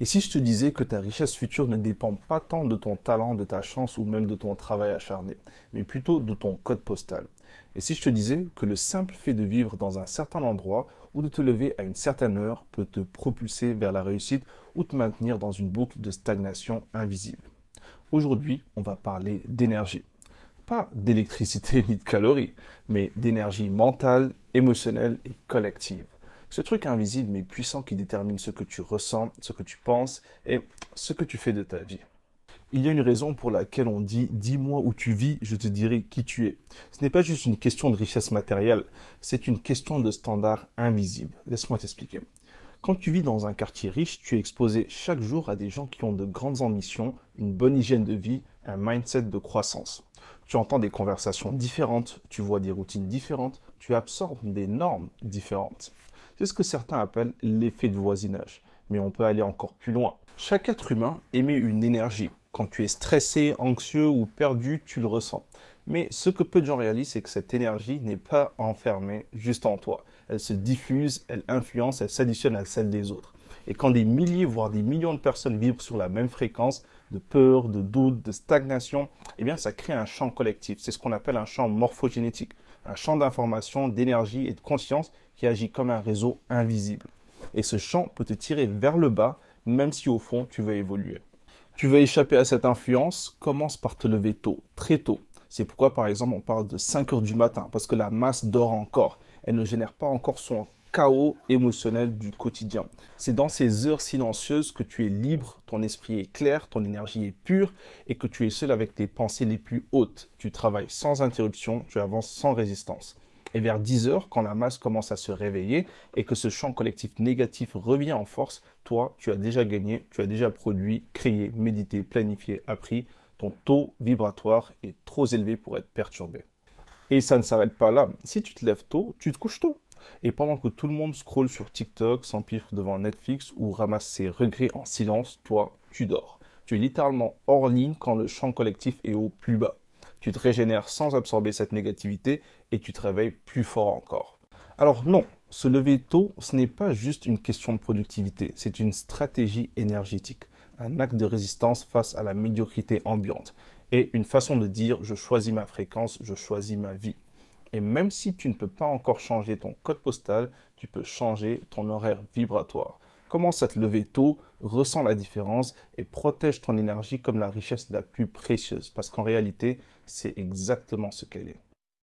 Et si je te disais que ta richesse future ne dépend pas tant de ton talent, de ta chance ou même de ton travail acharné, mais plutôt de ton code postal? Et si je te disais que le simple fait de vivre dans un certain endroit ou de te lever à une certaine heure peut te propulser vers la réussite ou te maintenir dans une boucle de stagnation invisible? Aujourd'hui, on va parler d'énergie. Pas d'électricité ni de calories, mais d'énergie mentale, émotionnelle et collective. Ce truc invisible mais puissant qui détermine ce que tu ressens, ce que tu penses et ce que tu fais de ta vie. Il y a une raison pour laquelle on dit dis-moi où tu vis, je te dirai qui tu es. Ce n'est pas juste une question de richesse matérielle, c'est une question de standard invisible. Laisse-moi t'expliquer. Quand tu vis dans un quartier riche, tu es exposé chaque jour à des gens qui ont de grandes ambitions, une bonne hygiène de vie, un mindset de croissance. Tu entends des conversations différentes, tu vois des routines différentes, tu absorbes des normes différentes. C'est ce que certains appellent l'effet de voisinage. Mais on peut aller encore plus loin. Chaque être humain émet une énergie. Quand tu es stressé, anxieux ou perdu, tu le ressens. Mais ce que peu de gens réalisent, c'est que cette énergie n'est pas enfermée juste en toi. Elle se diffuse, elle influence, elle s'additionne à celle des autres. Et quand des milliers, voire des millions de personnes vivent sur la même fréquence, de peur, de doute, de stagnation, eh bien, ça crée un champ collectif. C'est ce qu'on appelle un champ morphogénétique. Un champ d'information, d'énergie et de conscience qui agit comme un réseau invisible. Et ce champ peut te tirer vers le bas, même si au fond, tu veux évoluer. Tu veux échapper à cette influence, commence par te lever tôt, très tôt. C'est pourquoi, par exemple, on parle de 5 heures du matin, parce que la masse dort encore. Elle ne génère pas encore son chaos émotionnel du quotidien. C'est dans ces heures silencieuses que tu es libre, ton esprit est clair, ton énergie est pure et que tu es seul avec tes pensées les plus hautes. Tu travailles sans interruption, tu avances sans résistance. Et vers 10 heures, quand la masse commence à se réveiller et que ce champ collectif négatif revient en force, toi, tu as déjà gagné, tu as déjà produit, créé, médité, planifié, appris. Ton taux vibratoire est trop élevé pour être perturbé. Et ça ne s'arrête pas là. Si tu te lèves tôt, tu te couches tôt. Et pendant que tout le monde scrolle sur TikTok, s'empiffre devant Netflix ou ramasse ses regrets en silence, toi, tu dors. Tu es littéralement hors ligne quand le champ collectif est au plus bas. Tu te régénères sans absorber cette négativité et tu te réveilles plus fort encore. Alors non, se lever tôt, ce n'est pas juste une question de productivité, c'est une stratégie énergétique, un acte de résistance face à la médiocrité ambiante et une façon de dire je choisis ma fréquence, je choisis ma vie. Et même si tu ne peux pas encore changer ton code postal, tu peux changer ton horaire vibratoire. Commence à te lever tôt, ressens la différence et protège ton énergie comme la richesse la plus précieuse. Parce qu'en réalité, c'est exactement ce qu'elle est.